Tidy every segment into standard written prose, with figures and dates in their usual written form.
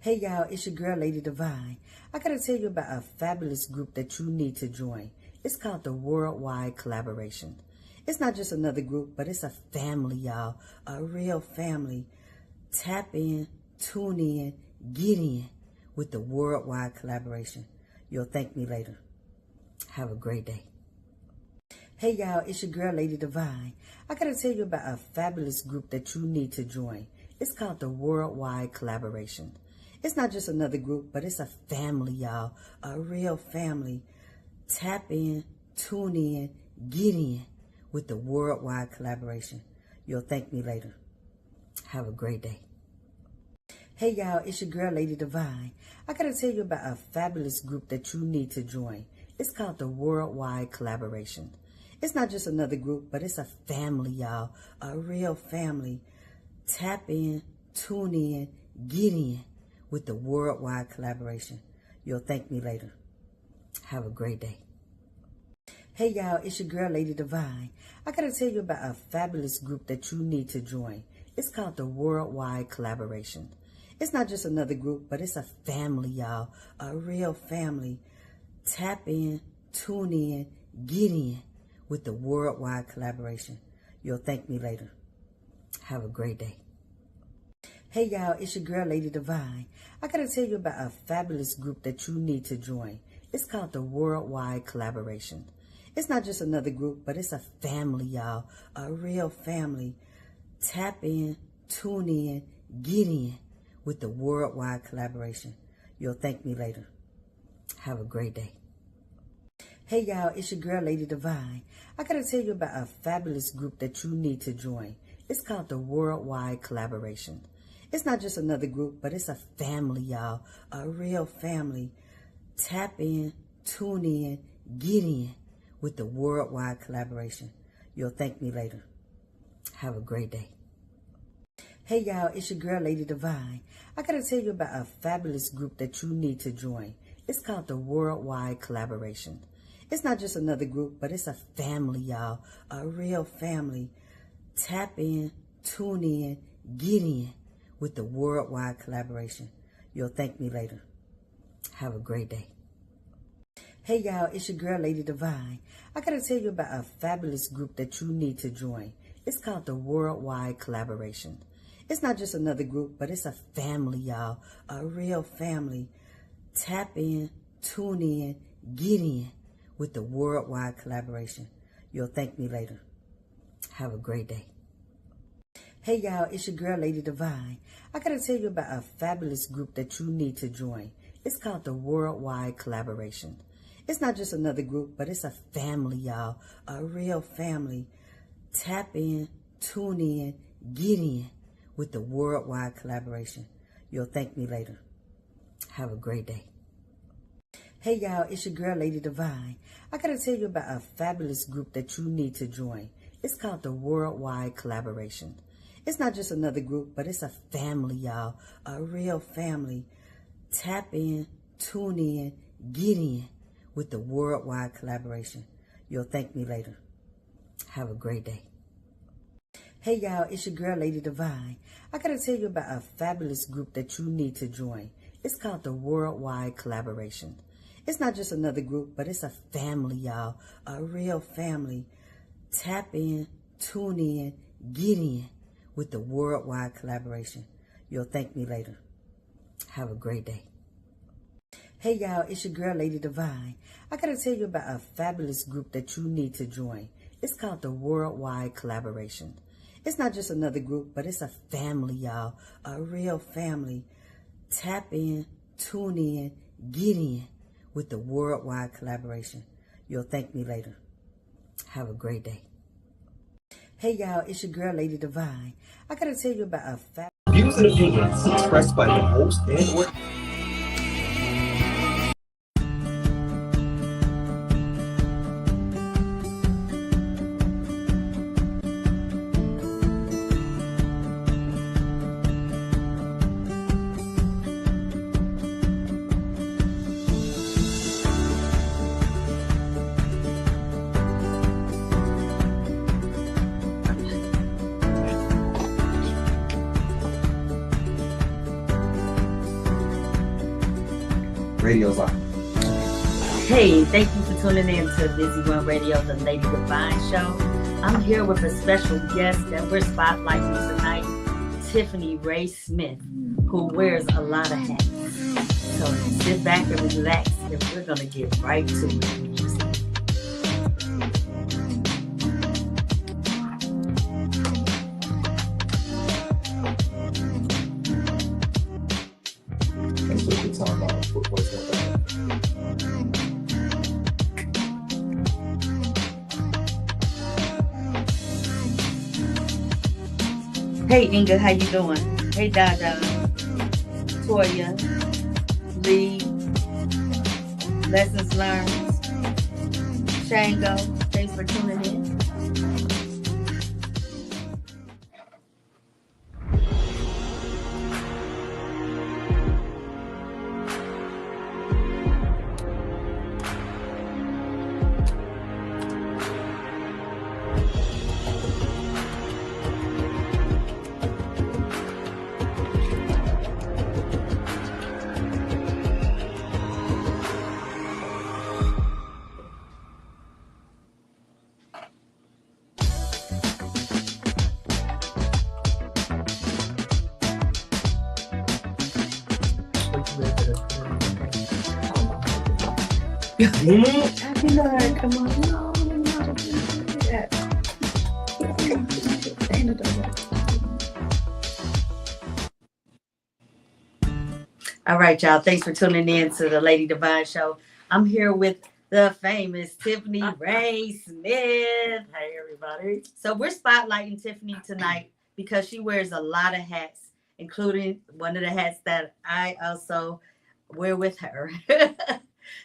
Hey y'all, it's your girl Lady Devine. I gotta tell you about a fabulous group that you need to join. It's called the Worldwide Collaboration. It's not just another group, but it's a family, y'all. A real family. Tap in, tune in, get in with the Worldwide Collaboration. You'll thank me later. Have a great day. Hey y'all, it's your girl Lady Devine. I gotta tell you about a fabulous group that you need to join. It's called the Worldwide Collaboration. It's not just another group, but it's a family, y'all. A real family. Tap in, tune in, get in with the Worldwide Collaboration. You'll thank me later. Have a great day. Hey y'all, it's your girl Lady Devine. I gotta tell you about a fabulous group that you need to join. It's called the Worldwide Collaboration. It's not just another group, but it's a family, y'all. A real family. Tap in, tune in, get in with the Worldwide Collaboration. You'll thank me later. Have a great day. Hey y'all, it's your girl Lady Devine. I gotta tell you about a fabulous group that you need to join. It's called the Worldwide Collaboration. It's not just another group, but it's a family, y'all. A real family. Tap in, tune in, get in with the Worldwide Collaboration. You'll thank me later. Have a great day. Hey y'all, it's your girl Lady Devine. I gotta tell you about a fabulous group that you need to join. It's called the Worldwide Collaboration. It's not just another group, but it's a family, y'all. A real family. Tap in, tune in, get in with the Worldwide Collaboration. You'll thank me later. Have a great day. Hey y'all, it's your girl Lady Devine. I gotta tell you about a fabulous group that you need to join. It's called the Worldwide Collaboration. It's not just another group, but it's a family, y'all. A real family. Tap in, tune in, get in with the Worldwide Collaboration. You'll thank me later. Have a great day. Hey y'all, it's your girl Lady Devine. I gotta tell you about a fabulous group that you need to join. It's called the Worldwide Collaboration. It's not just another group, but it's a family, y'all. A real family. Tap in, tune in, get in with the Worldwide Collaboration. You'll thank me later. Have a great day. Hey y'all, it's your girl Lady Devine. I gotta tell you about a fabulous group that you need to join. It's called the Worldwide Collaboration. It's not just another group, but it's a family, y'all. A real family. Tap in, tune in, get in with the Worldwide Collaboration. You'll thank me later. Have a great day. Hey y'all, it's your girl Lady Devine. I gotta tell you about a fabulous group that you need to join. It's called the Worldwide Collaboration. It's not just another group, but it's a family, y'all. A real family. Tap in, tune in, get in with the Worldwide Collaboration. You'll thank me later. Have a great day. Hey y'all, it's your girl Lady Devine. I gotta tell you about a fabulous group that you need to join. It's called the Worldwide Collaboration. It's not just another group, but it's a family, y'all. A real family. Tap in, tune in, get in with the Worldwide Collaboration. You'll thank me later. Have a great day. Hey y'all, it's your girl Lady Devine. I gotta tell you about a fabulous group that you need to join. It's called the Worldwide Collaboration. It's not just another group, but it's a family, y'all. A real family. Tap in, tune in, get in with the Worldwide Collaboration. You'll thank me later. Have a great day. Hey y'all, it's your girl Lady Devine. I gotta tell you about a fabulous group that you need to join. It's called the Worldwide Collaboration. It's not just another group, but it's a family, y'all. A real family. Tap in, tune in, get in with the Worldwide Collaboration. You'll thank me later. Have a great day. Hey y'all, it's your girl Lady Devine. I gotta tell you about a Views and opinions expressed by the host and or Radio's on. Hey, thank you for tuning in to Busy One Radio, the Lady Devine Show. I'm here with a special guest that we're spotlighting tonight, Tiffani Ray-Smith, who wears a lot of hats. So sit back and relax, and we're going to get right to it. That's what we're talking about. What's up? Hey Inga, how you doing? Hey Dada, Toya, Lee, Lessons Learned, Shango, thanks for tuning in. Come on, no. All right, y'all. Thanks for tuning in to the Lady Devine Show. I'm here with the famous Tiffani Ray-Smith. Hey, everybody. So we're spotlighting Tiffani tonight because she wears a lot of hats, including one of the hats that I also wear with her.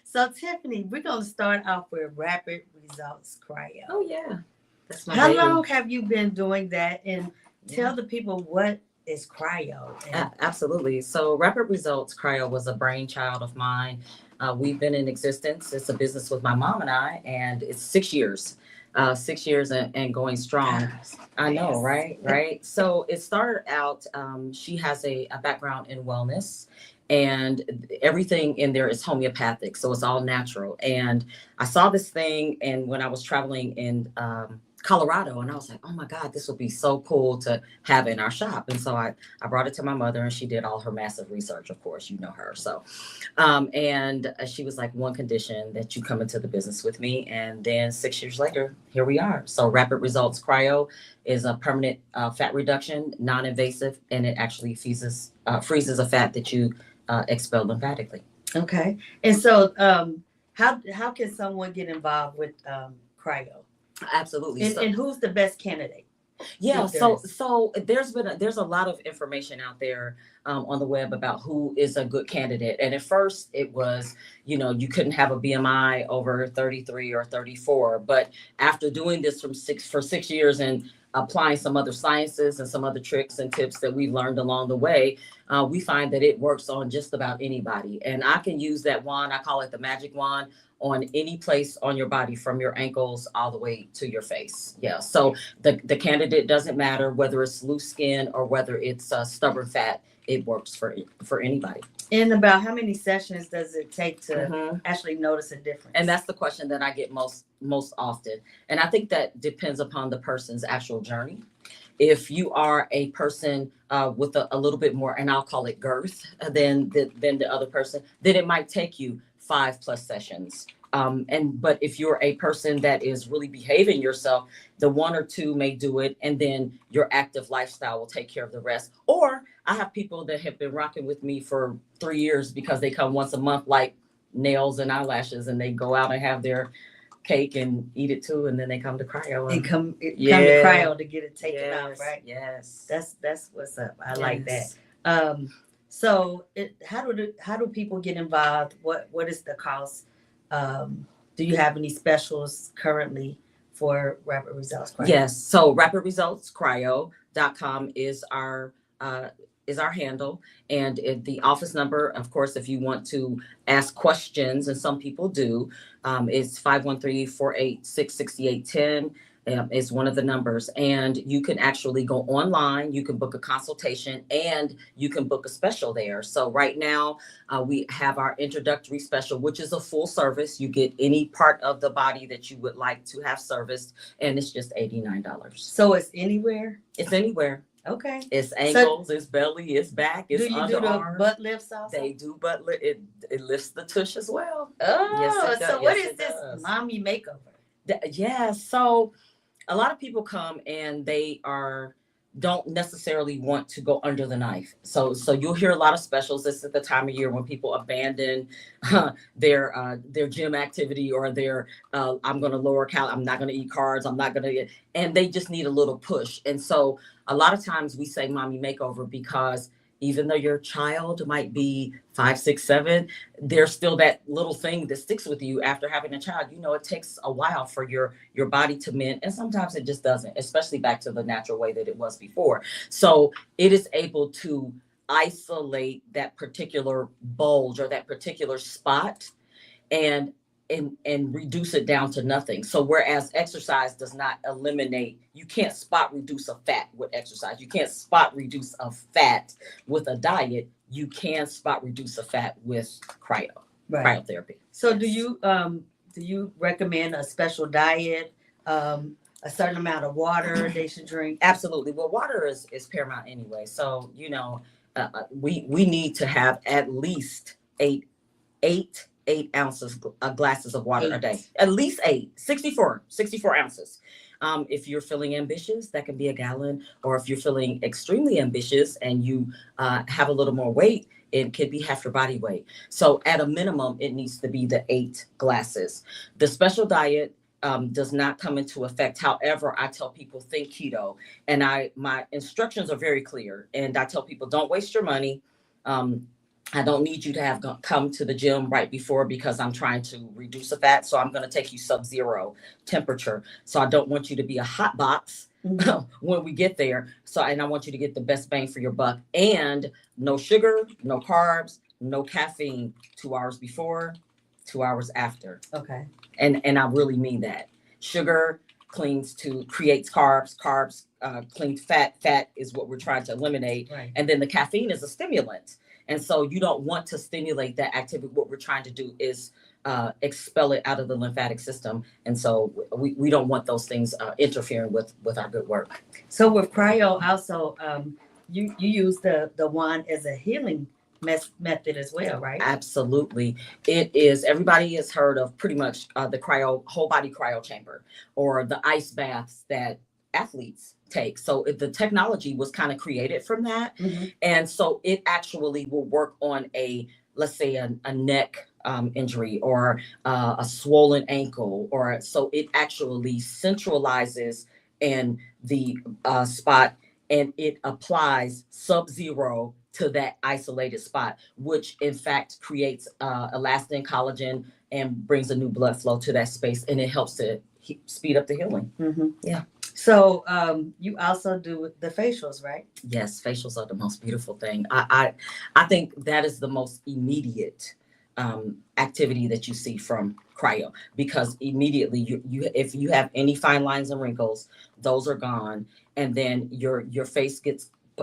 So, Tiffani, we're going to start off with rapid results cryo. Oh, yeah. That's my How baby. long have you been doing that? And tell the people what is cryo. Absolutely. So Rapid Results Cryo was a brainchild of mine. We've been in existence. It's a business with my mom and I, and it's 6 years. 6 years and going strong. I know, right? Right. So it started out, she has a background in wellness, and everything in there is homeopathic. So it's all natural. And I saw this thing, and when I was traveling in Colorado, and I was like, oh my God, this would be so cool to have in our shop. And so I brought it to my mother, and she did all her massive research. Of course, you know her. So, and she was like, one condition, that you come into the business with me. And then 6 years later, here we are. So Rapid Results Cryo is a permanent fat reduction, non-invasive, and it actually freezes a fat that you expel lymphatically. Okay. And so how can someone get involved with cryo? Absolutely. And who's the best candidate? Yeah, so there's a lot of information out there on the web about who is a good candidate. And at first it was, you couldn't have a BMI over 33 or 34. But after doing this for 6 years and applying some other sciences and some other tricks and tips that we've learned along the way, we find that it works on just about anybody. And I can use that wand, I call it the magic wand, on any place on your body, from your ankles all the way to your face. Yeah. So the candidate doesn't matter whether it's loose skin or whether it's stubborn fat. It works for anybody. And about how many sessions does it take to actually notice a difference? And that's the question that I get most often. And I think that depends upon the person's actual journey. If you are a person with a little bit more, and I'll call it girth, than the other person, then it might take you 5+ sessions. But if you're a person that is really behaving yourself, the 1 or 2 may do it, and then your active lifestyle will take care of the rest. Or I have people that have been rocking with me for 3 years because they come once a month, like nails and eyelashes, and they go out and have their cake and eat it too, and then they come to cryo and come to cryo to get it taken out, right? Yes, that's what's up. I like that. So how do people get involved? What is the cost? Do you have any specials currently for Rapid Results Cryo? Yes. So rapidresultscryo.com is our handle, and the office number, of course, if you want to ask questions, and some people do, is 513-486-6810. is one of the numbers. And you can actually go online, you can book a consultation, and you can book a special there. So right now, we have our introductory special, which is a full service. You get any part of the body that you would like to have serviced, and it's just $89. So it's anywhere? It's anywhere. Okay. It's ankles, it's belly, it's back, it's do you do underarm. the butt lifts also? They do butt lift. It lifts the tush as well. Oh, Yes, it does. so what Yes, is it this does. mommy makeover? Yeah, so a lot of people come and they don't necessarily want to go under the knife. So you'll hear a lot of specials. This is the time of year when people abandon their gym activity, or their I'm going to lower cal. I'm not going to eat carbs. I'm not going to, and they just need a little push. And so a lot of times we say mommy makeover because even though your child might be 5, 6, 7, there's still that little thing that sticks with you after having a child. You know, it takes a while for your body to mend, and sometimes it just doesn't, especially back to the natural way that it was before. So it is able to isolate that particular bulge or that particular spot and reduce it down to nothing. So whereas exercise does not eliminate, you can't spot reduce a fat with exercise. You can't spot reduce a fat with a diet. You can spot reduce a fat with cryotherapy. So do you recommend a special diet, a certain amount of water they should drink? Absolutely. Well, water is paramount anyway. So, we need to have at least eight ounces glasses of water a day. At least 64 ounces. If you're feeling ambitious, that can be a gallon. Or if you're feeling extremely ambitious and you have a little more weight, it could be half your body weight. So at a minimum, it needs to be the 8 glasses. The special diet does not come into effect. However, I tell people think keto, and my instructions are very clear. And I tell people don't waste your money. I don't need you to have come to the gym right before because I'm trying to reduce the fat. So I'm going to take you sub-zero temperature. So I don't want you to be a hot box when we get there. And I want you to get the best bang for your buck. And no sugar, no carbs, no caffeine 2 hours before, 2 hours after. Okay. And I really mean that. Sugar creates carbs. Carbs cleans fat. Fat is what we're trying to eliminate. Right. And then the caffeine is a stimulant. And so you don't want to stimulate that activity. What we're trying to do is expel it out of the lymphatic system. And so we don't want those things interfering with our good work. So with cryo also, you use the wand as a healing method as well, right? Absolutely. It is. Everybody has heard of pretty much the whole body cryo chamber, or the ice baths that athletes take. So the technology was kind of created from that. Mm-hmm. And so it actually will work on let's say a neck injury, or a swollen ankle, so it actually centralizes in the spot, and it applies sub-zero to that isolated spot, which in fact creates elastin, collagen, and brings a new blood flow to that space, and it helps to speed up the healing. Mm-hmm. Yeah. So you also do the facials, right? Yes, facials are the most beautiful thing. I think that is the most immediate activity that you see from cryo, because immediately you if you have any fine lines and wrinkles, those are gone, and then your face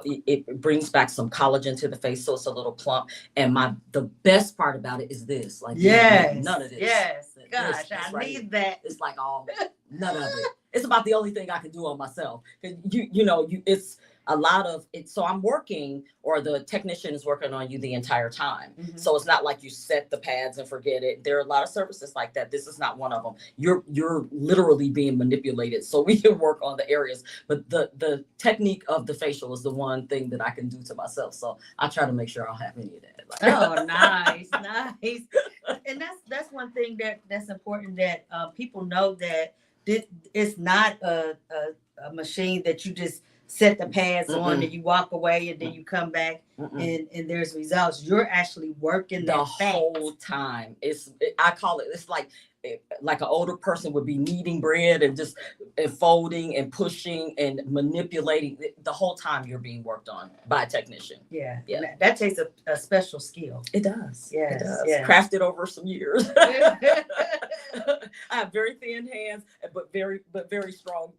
it brings back some collagen to the face, so it's a little plump. And the best part about it is this, like, none of this. Yes, gosh, I need that. It's like none of it. It's about the only thing I can do on myself. It's a lot of it. So I'm working, or the technician is working on you the entire time. Mm-hmm. So it's not like you set the pads and forget it. There are a lot of services like that. This is not one of them. You're literally being manipulated, so we can work on the areas. But the technique of the facial is the one thing that I can do to myself. So I try to make sure I don't have any of that. Oh, nice. And that's one thing that's important, that people know that it's not a machine that you just set the pads on and you walk away and then you come back. and there's results, you're actually working the that whole time. I call it, it's like an older person would be kneading bread and just folding and pushing and manipulating the whole time you're being worked on by a technician. Yeah. Yeah. That takes a special skill. It does. Yes, It does. yes. Crafted over some years. I have very thin hands, but very strong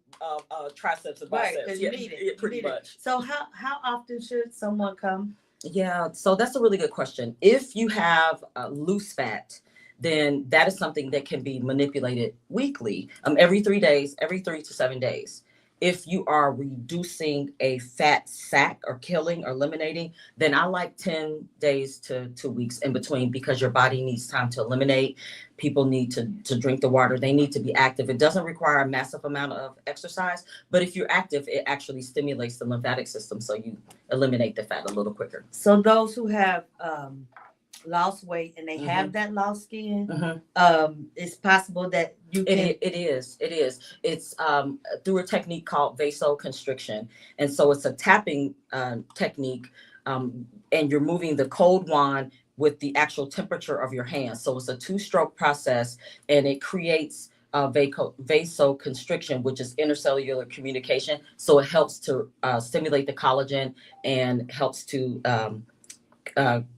triceps and biceps. Right, because you need it. Pretty much. So how often should someone come? Yeah, so that's a really good question. If you have loose fat, then that is something that can be manipulated weekly, every 3 days, every 3 to 7 days. If you are reducing a fat sac or killing or eliminating, then I like 10 days to 2 weeks in between, because your body needs time to eliminate. People need to drink the water. They need to be active. It doesn't require a massive amount of exercise, but if you're active, it actually stimulates the lymphatic system, so you eliminate the fat a little quicker. So those who have lost weight and they have that lost skin, it's possible that you can. It is. It's through a technique called vasoconstriction, and so it's a tapping technique, and you're moving the cold wand with the actual temperature of your hands. So it's a 2-stroke process, and it creates vasoconstriction, which is intercellular communication. So it helps to stimulate the collagen and helps to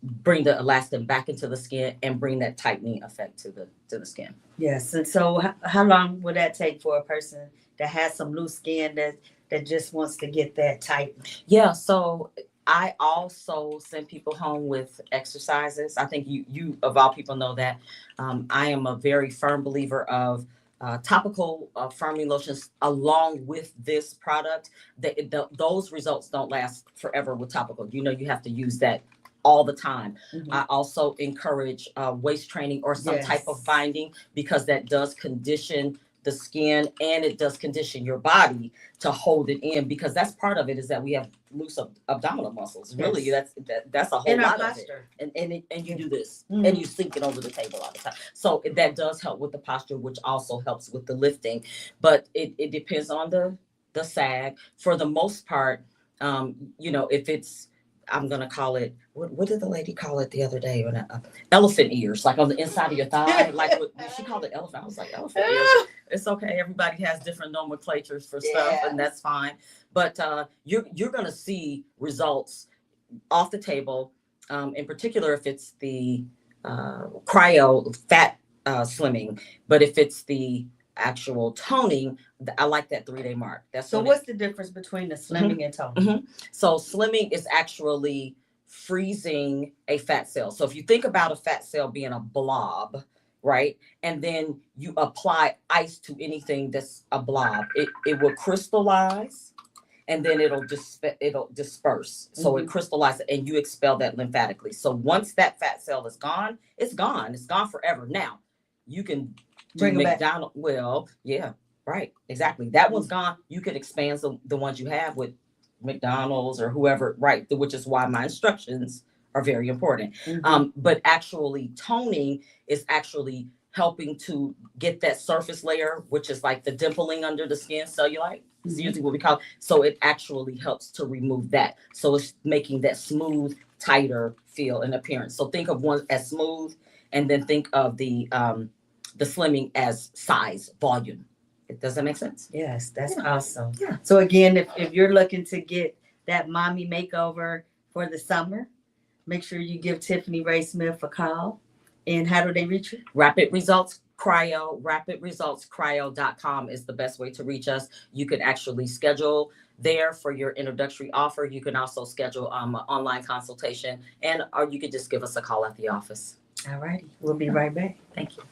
bring the elastin back into the skin and bring that tightening effect to the skin. Yes. And so how long would that take for a person that has some loose skin that just wants to get that tight? Yeah. So I also send people home with exercises. I think you of all people know that I am a very firm believer of topical firming lotions along with this product. Those results don't last forever with topical. You have to use that all the time. I also encourage waist training or some type of binding, because that does condition the skin and it does condition your body to hold it in, because that's part of it, is that we have loose abdominal muscles. Really, that's a whole lot of it. And you do this and you sink it over the table all the time. So that does help with the posture, which also helps with the lifting. But it depends on the sag. For the most part, if it's, I'm going to call it, what did the lady call it the other day? Elephant ears, like on the inside of your thigh. Like she called it elephant. I was like, elephant ears. It's okay. Everybody has different nomenclatures for stuff, and that's fine. But you're going to see results off the table, in particular if it's the cryo fat slimming. But if it's the actual toning, I like that 3-day mark. So what's the difference between the slimming and toning? So slimming is actually freezing a fat cell. So if you think about a fat cell being a blob, right? And then you apply ice to anything that's a blob, it will crystallize, and then it'll disperse. So it crystallizes and you expel that lymphatically. So once that fat cell is gone, it's gone. It's gone forever. Now you can bring McDonald's. Well, yeah, right. Exactly. That one's gone. You could expand the ones you have with McDonald's or whoever, right? Which is why my instructions are very important. But actually toning is actually helping to get that surface layer, which is like the dimpling under the skin, cellulite. Is usually what we call it. So it actually helps to remove that. So it's making that smooth, tighter feel and appearance. So think of one as smooth, and then think of the slimming as size, volume. Does that make sense? Yes, that's awesome. Yeah. So again, if you're looking to get that mommy makeover for the summer, make sure you give Tiffani Ray-Smith a call. And how do they reach you? Rapid Results Cryo, rapidresultscryo.com is the best way to reach us. You can actually schedule there for your introductory offer. You can also schedule an online consultation, or you could just give us a call at the office. All righty. We'll be right back. Thank you.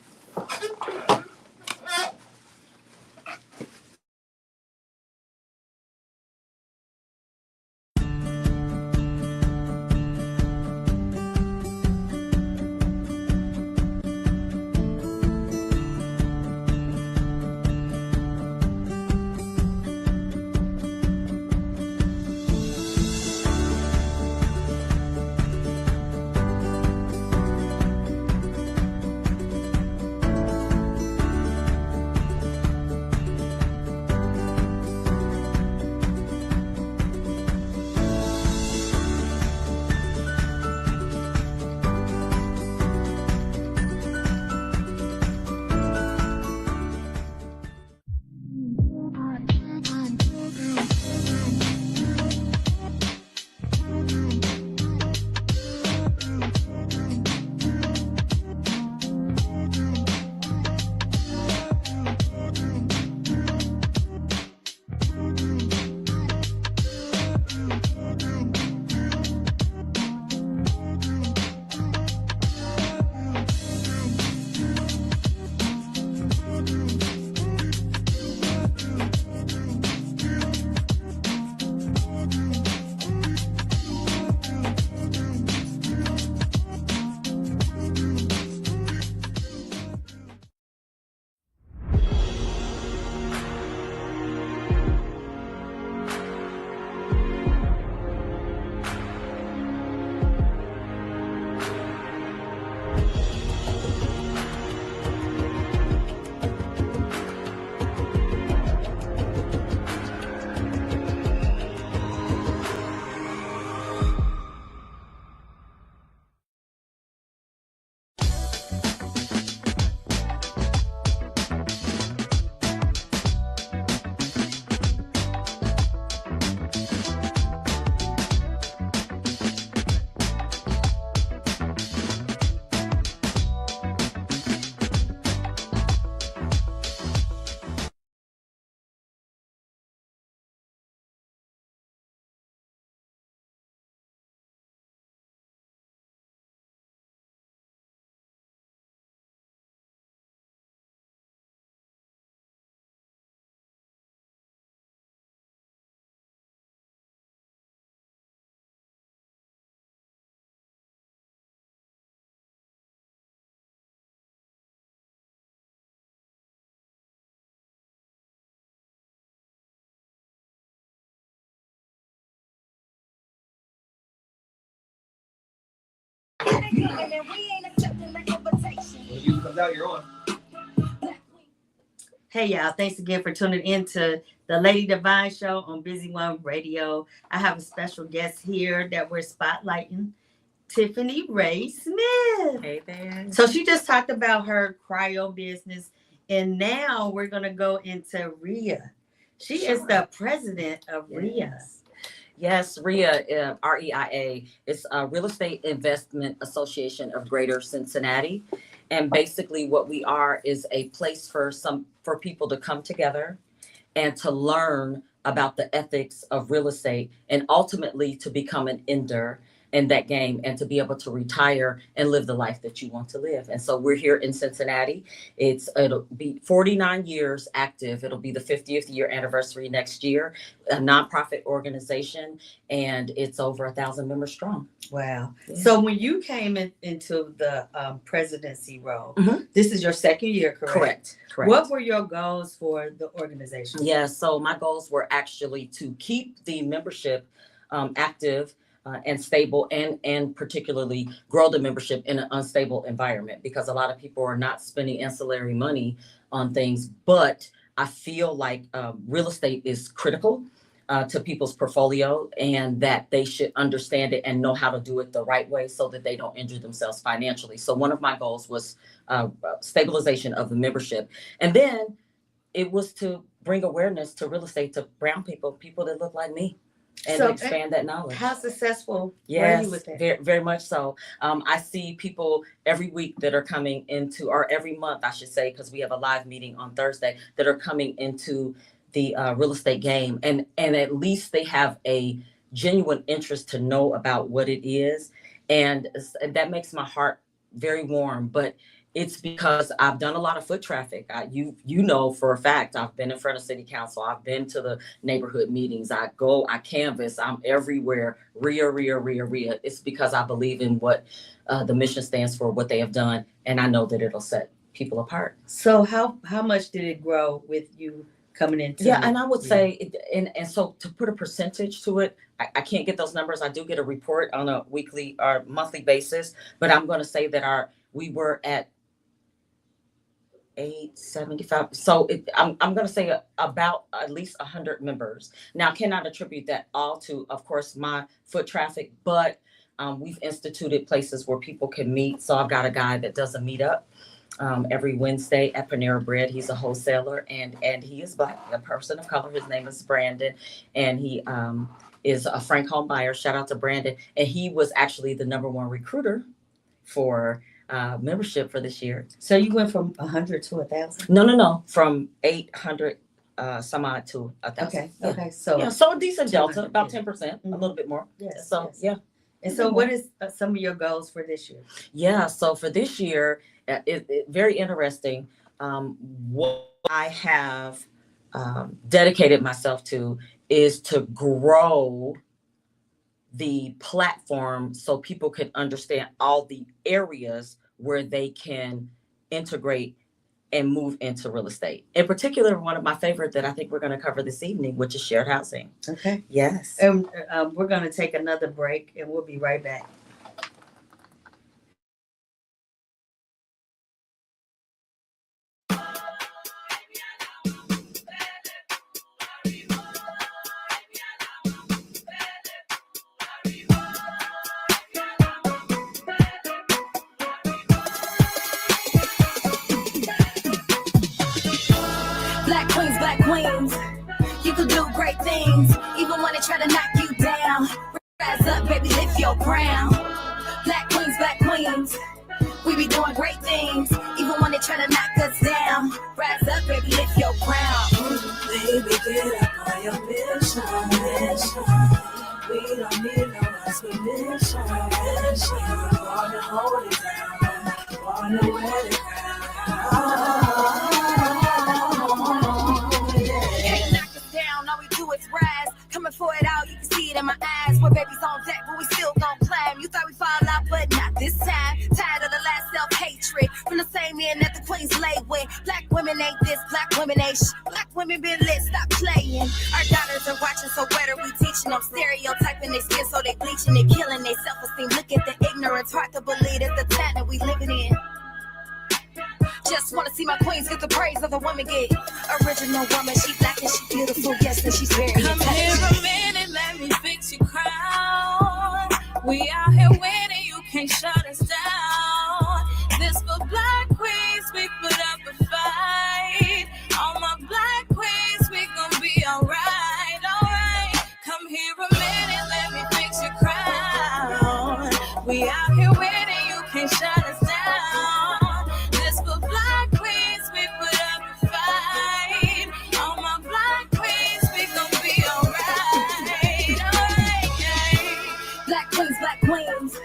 When you comes out, you're on. Hey y'all, thanks again for tuning in to the Lady Devine Show on Busy One Radio. I have a special guest here that we're spotlighting, Tiffani Ray-Smith. Hey there. So she just talked about her cryo business, and now we're going to go into RIA. She is the president of RIA. Yes, RIA, REIA, is a Real Estate Investment Association of Greater Cincinnati. And basically what we are is a place for people to come together and to learn about the ethics of real estate and ultimately to become an ender in that game and to be able to retire and live the life that you want to live. And so we're here in Cincinnati. It'll be 49 years active. It'll be the 50th year anniversary next year, a nonprofit organization, and it's over 1,000 members strong. Wow. Yeah. So when you came into the presidency role, this is your second year, correct? Correct. What were your goals for the organization? Yeah, so my goals were actually to keep the membership active and stable, and particularly grow the membership in an unstable environment, because a lot of people are not spending ancillary money on things. But I feel like real estate is critical to people's portfolio, and that they should understand it and know how to do it the right way so that they don't injure themselves financially. So one of my goals was stabilization of the membership. And then it was to bring awareness to real estate to brown people that look like me. And expand that knowledge. How successful were you with that? Very, very much so. I see people every week that are coming into, or every month, I should say, because we have a live meeting on Thursday, that are coming into the real estate game. And at least they have a genuine interest to know about what it is. And that makes my heart very warm. But it's because I've done a lot of foot traffic. You know for a fact, I've been in front of city council. I've been to the neighborhood meetings. I canvass. I'm everywhere. RIA. It's because I believe in what the mission stands for, what they have done. And I know that it'll set people apart. So how much did it grow with you coming into? Yeah, and I would say, and so to put a percentage to it, I can't get those numbers. I do get a report on a weekly or monthly basis, but I'm going to say that we were at 875. So I'm going to say about at least 100 members. Now, I cannot attribute that all to, of course, my foot traffic, but we've instituted places where people can meet. So I've got a guy that does a meetup every Wednesday at Panera Bread. He's a wholesaler, and he is Black, a person of color. His name is Brandon, and he is a Frank home buyer. Shout out to Brandon. And he was actually the #1 recruiter for membership for this year. So you went from 100 to 1,000? No, from 800 some odd to 1,000. Okay. So a decent delta, about 10%, a little bit more. Yes. Yeah. And so what is some of your goals for this year? Yeah, so for this year, it very interesting. What I have dedicated myself to is to grow the platform so people can understand all the areas where they can integrate and move into real estate. In particular, one of my favorite that I think we're going to cover this evening, which is shared housing. Okay. Yes. And we're going to take another break, and we'll be right back. Black queens, you can do great things, even when they try to knock you down. Rise up, baby, lift your crown. Black queens, we be doing great things, even when they try to knock us down. Rise up, baby, lift your crown. Baby, get up on your mission. We don't need no explanation. Wanna hold it down, wanna wear it down. Rise, coming for it all, you can see it in my eyes. We're babies on deck, but we still gon' climb. You thought we fall out, but not this time. Tired of the last self-hatred from the same men that the queens lay with. Black women ain't this, black women ain't Black women been lit, stop playing. Our daughters are watching, so what are we teaching them? Stereotyping their skin, so they bleaching and killing their self-esteem. Look at the ignorance, hard to believe that see my queens get the praise that the women get. Original woman, she black and she beautiful, yes, and she's very Come here a minute, let me fix your crown. We out here winning, you can't shut us down. This for black queens, we put up a fight. All my black queens, we gon' be alright, alright. Come here a minute, let me fix your crown. We out here winning, you can't shut us down. This for black queens, we put up a fight. All my black queens, we gon' be alright, alright, yeah. black queens.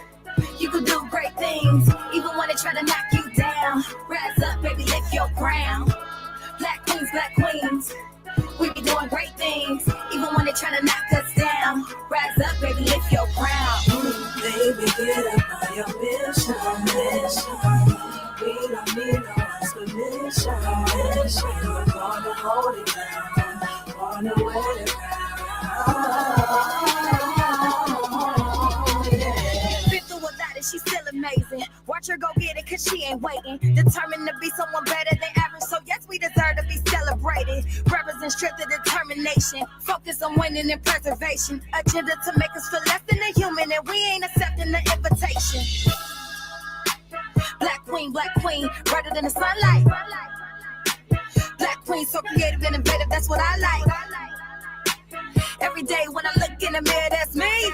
You can do great things, even when they try to knock you down. Rise up, baby, lift your crown. Black queens. We be doing great things, even when they try to knock us down. Rise up, baby, lift your crown. Baby, get up on your mission. We don't need no one's permission. We're gonna hold it down, wanna wear it down. Been through a lot and she's still amazing. Watch her go get it cause she ain't waiting. Determined to be someone better than average, so yes, we deserve to be celebrated. Represent strength and determination. Focus on winning and preservation. Agenda to make us feel less than a human, and we ain't accepting the invitation. Black queen, brighter than the sunlight. Black queen, so creative and innovative, that's what I like. Every day when I look in the mirror, that's me.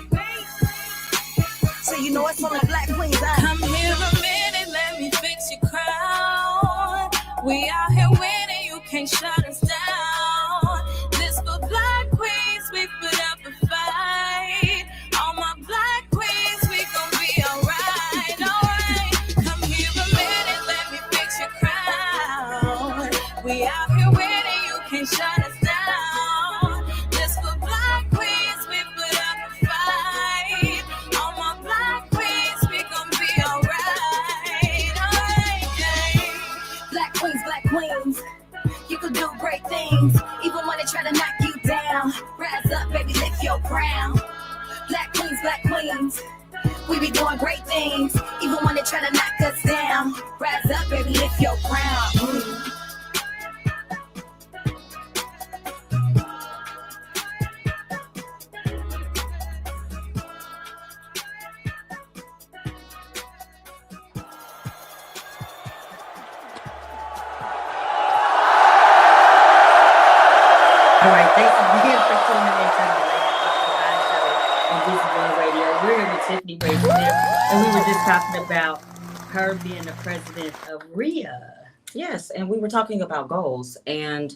So you know it's on the black queens. Come here a minute, let me fix your crown. We out here winning, you can't shut us down. This for black queens, we put up a fight. All my black queens, we gon' be alright, alright. Come here a minute, let me fix your crown. We out here winning, you can't shut us down. This for black queens, we put up a fight. All my black queens, we gon' be alright, alright, yeah. Black queens. You can do great things, even when they try to knock you down. Rise up, baby, lift your crown. Black queens. We be doing great things, even when they try to knock us down. Rise up, baby, lift your crown. All right, thanks again for tuning in to the Lady Devine Show on Disney Radio. We're here with Tiffani Ray-Smith, and we were just talking about her being the president of RIA. Yes, and we were talking about goals. And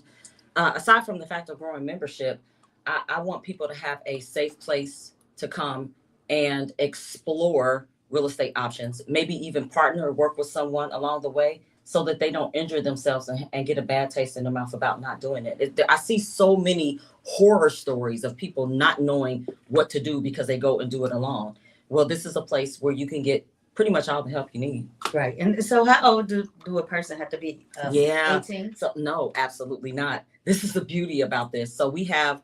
aside from the fact of growing membership, I want people to have a safe place to come and explore real estate options, maybe even partner or work with someone along the way so that they don't injure themselves and get a bad taste in their mouth about not doing it. I see so many horror stories of people not knowing what to do because they go and do it alone. Well, this is a place where you can get pretty much all the help you need. Right. And so how old do a person have to be? 18? So no, absolutely not. This is the beauty about this. So we have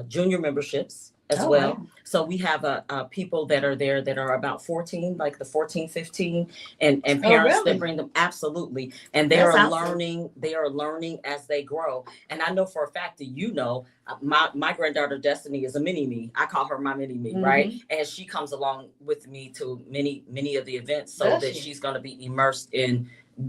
junior memberships as well. Wow. So we have people that are there that are about 14, like the 14, 15, and parents that bring them. Absolutely. And they are learning. They are learning as they grow. And I know for a fact that, you know, my granddaughter Destiny is a mini me. I call her my mini me, right? And she comes along with me to many of the events so that she's going to be immersed in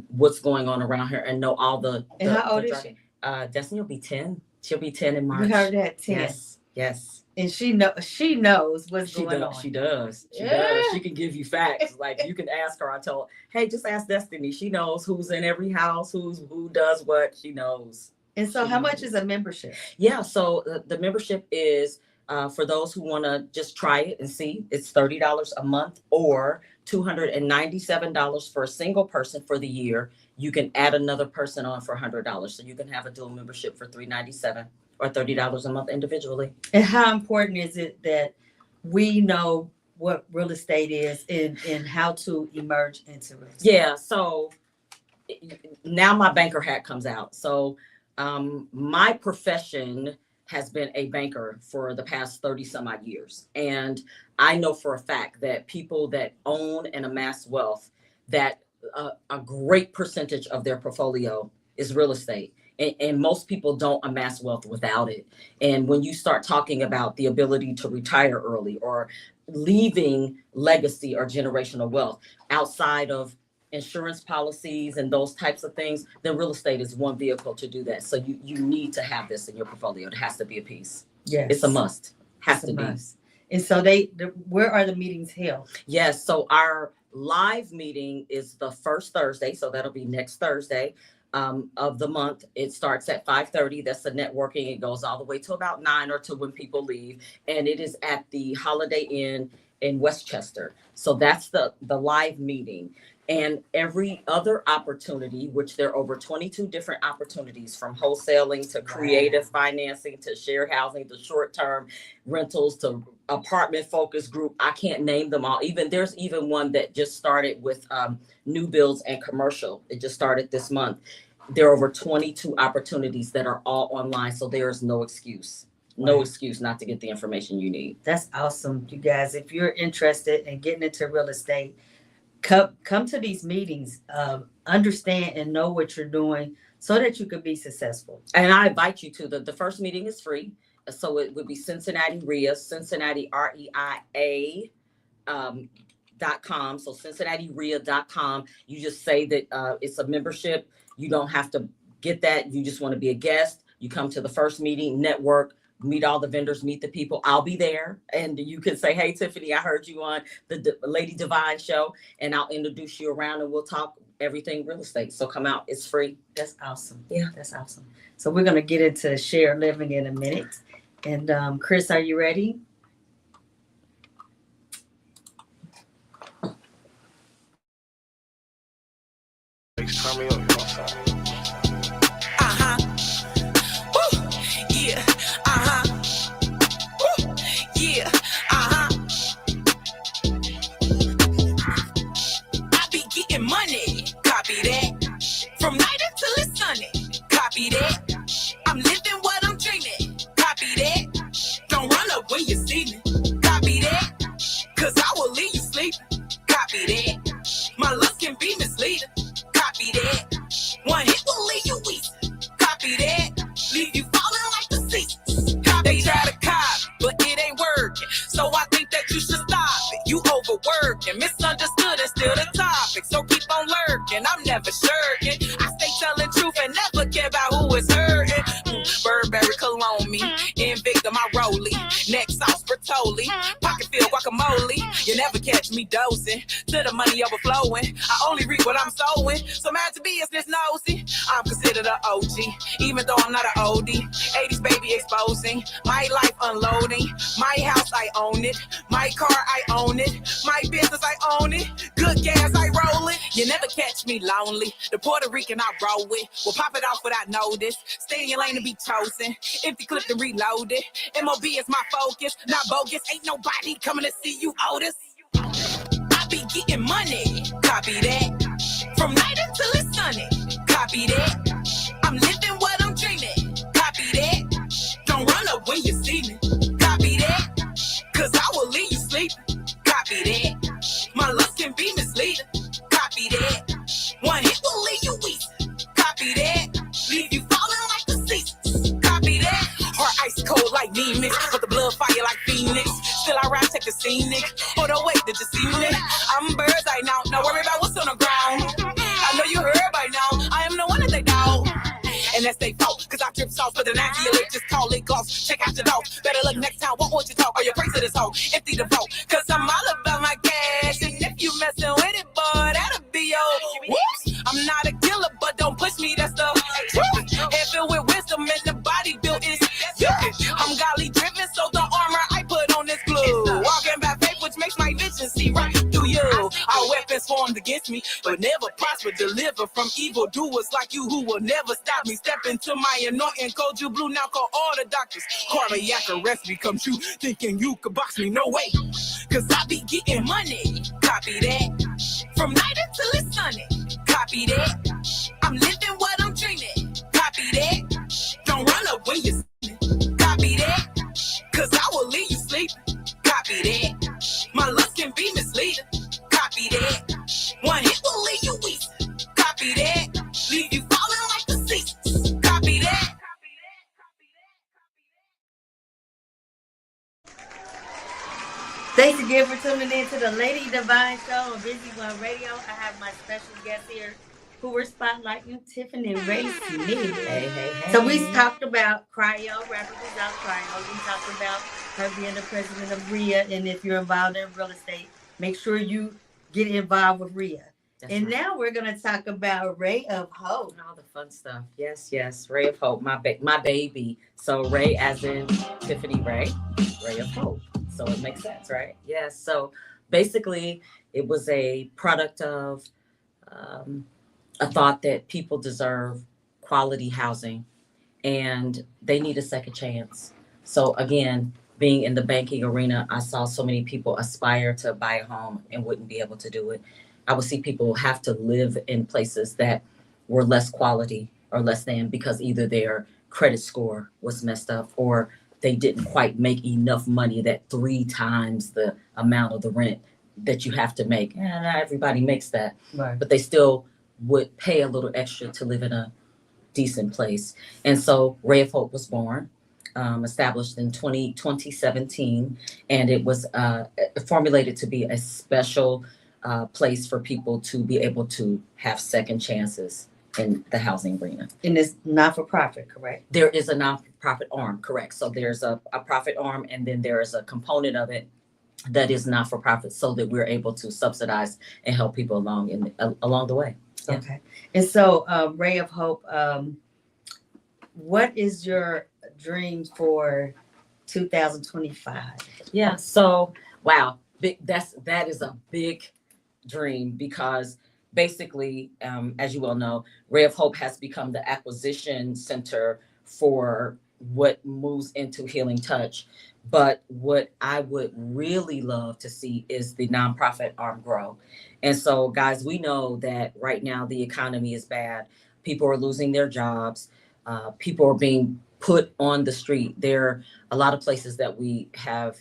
what's going on around her and know all the. And how old is she? Destiny will be 10. She'll be 10 in March. We heard that 10. Yes. And she knows what's going on. She does. She can give you facts. Like you can ask her. I told, hey, just ask Destiny. She knows who's in every house, who does what. She knows. And so, how much is a membership? Yeah. So the membership is for those who want to just try it and see. It's $30 a month or $297 for a single person for the year. You can add another person on for $100, so you can have a dual membership for $397 or $30 a month individually. And how important is it that we know what real estate is and how to emerge into real estate? Yeah. So now my banker hat comes out. So my profession has been a banker for the past 30 some odd years. And I know for a fact that people that own and amass wealth, that a great percentage of their portfolio is real estate. And most people don't amass wealth without it. And when you start talking about the ability to retire early or leaving legacy or generational wealth outside of insurance policies and those types of things, then real estate is one vehicle to do that. So you need to have this in your portfolio. It has to be a piece. Yes. It's a must. Has to be. And so where are the meetings held? Yes. So our live meeting is the first Thursday. So that'll be next Thursday of the month. It starts at 5:30. That's the networking. It goes all the way to about 9 or to when people leave. And it is at the Holiday Inn in Westchester. So that's the live meeting. And every other opportunity, which there are over 22 different opportunities, from wholesaling to creative financing to shared housing to short-term rentals to apartment focus group. I can't name them all. There's even one that just started with new builds and commercial. It just started this month. There are over 22 opportunities that are all online. So there is no excuse. No excuse not to get the information you need. That's awesome, you guys. If you're interested in getting into real estate, come to these meetings, understand and know what you're doing so that you could be successful. And I invite you to the first meeting is free. So it would be Cincinnati REIA, Cincinnati REIA .com. So CincinnatiREIA.com. You just say that it's a membership. You don't have to get that. You just want to be a guest. You come to the first meeting, network, meet all the vendors, meet the people. I'll be there. And you can say, hey, Tiffani, I heard you on the Lady Devine Show, and I'll introduce you around and we'll talk everything real estate. So come out. It's free. That's awesome. Yeah. That's awesome. So we're going to get into shared living in a minute. And Chris, are you ready? I'm living what I'm dreaming. Copy that. Don't run up when you see me. Copy that. Cause I will leave you sleeping. Copy that. My looks can be misleading. Copy that. One hit will leave you weak. Copy that. Leave you falling like the seasons. They try to copy, but it ain't working. So I think that you should stop it. You overworking, misunderstood and still the topic. So keep on lurking. I'm never shirking. I stay telling truth and never care about who is hurting. Burberry cologne me, Invicta my rollie, neck sauce Bertolli, pocket filled guacamole. You never catch me dosing to the money overflowing. I only read what I'm sowing. So mad to be is this nosy. I'm considered an OG, even though I'm not an oldie. 80s baby exposing my life, unloading my house. I own it. My car, I own it. My business, I own it. Good gas, I roll it. You never catch me lonely. The Puerto Rican I roll with will pop it off without notice. Stay in your lane to be chosen. Empty clip to reload it. MOB is my focus, not bogus. Ain't nobody coming to see you, Otis. I be getting money. Copy that. From night until it's sunny. Copy that. I'm living what I'm dreaming. Copy that. Don't run up when you see me. Copy that. Cause I will leave you sleeping. Copy that. My looks can be misleading. Copy that. One hit will leave you weak. Copy that. Leave you falling like the seasons. Copy that. Heart ice cold like demons, but the blood fire like Phoenix. Still I ride, take the scenic. Hold on, wait, did you see me? I'm birds right now. Now worry about what's on the ground. I know you heard by now. I am the one that they doubt. And that's they fault, cause I drip sauce for the nasty you just call it gloss. Check out your dog. Better look next time. What won't you talk? Or you praise to this hoe. Empty the vote. Cause I'm all about my cash. And if you messing with it, boy, that'll be your whoops. I'm not a killer, but don't push me, that's the truth. Head filled with wisdom and the body built is you. I'm godly driven, so the armor I put on is glue. Walking by faith, which makes my vision see right through you. All weapons formed against me, but never prosper. Deliver from evil doers like you who will never stop me. Step into my anointing, code you blue, now call all the doctors. Cardiac arrest becomes you, thinking you could box me, no way. Cause I be getting money, copy that. From night until it's sunny, copy that. I'm living what I'm dreaming, copy that. Don't run up when you see me, copy that. Cause I will leave you sleeping, copy that. My looks can be misleading, copy that. One hit will leave you weak. for tuning in to the Lady Devine Show on Busy One Radio. I have my special guest here who we're spotlighting, Tiffani Ray-Smith. Hey. So we talked about Cryo, rapper without Cryo. We talked about her being the president of RIA, and if you're involved in real estate, make sure you get involved with RIA. That's and right. now we're going to talk about Ray of Hope. All the fun stuff. Yes. Ray of Hope, my baby. So Ray as in Tiffani Ray of Hope. So it makes sense, right? Yes. So basically, it was a product of a thought that people deserve quality housing and they need a second chance. So again, being in the banking arena, I saw so many people aspire to buy a home and wouldn't be able to do it. I would see people have to live in places that were less quality or less than because either their credit score was messed up or they didn't quite make enough money, that 3 times the amount of the rent that you have to make. And not everybody makes that, Right. but they still would pay a little extra to live in a decent place. And so Ray of Hope was born, established in 2017, and it was formulated to be a special place for people to be able to have second chances in the housing arena. And it's not-for-profit, correct? There is a nonprofit arm, correct. So there's a profit arm, and then there is a component of it that is not for profit, so that we're able to subsidize and help people along the way. Yeah. Okay. And so, Ray of Hope, what is your dream for 2025? Yeah. So, wow, that is a big dream because basically, as you well know, Ray of Hope has become the acquisition center for what moves into Healing Touch. But what I would really love to see is the nonprofit arm grow. And so, guys, we know that right now the economy is bad. People are losing their jobs. People are being put on the street. There are a lot of places that we have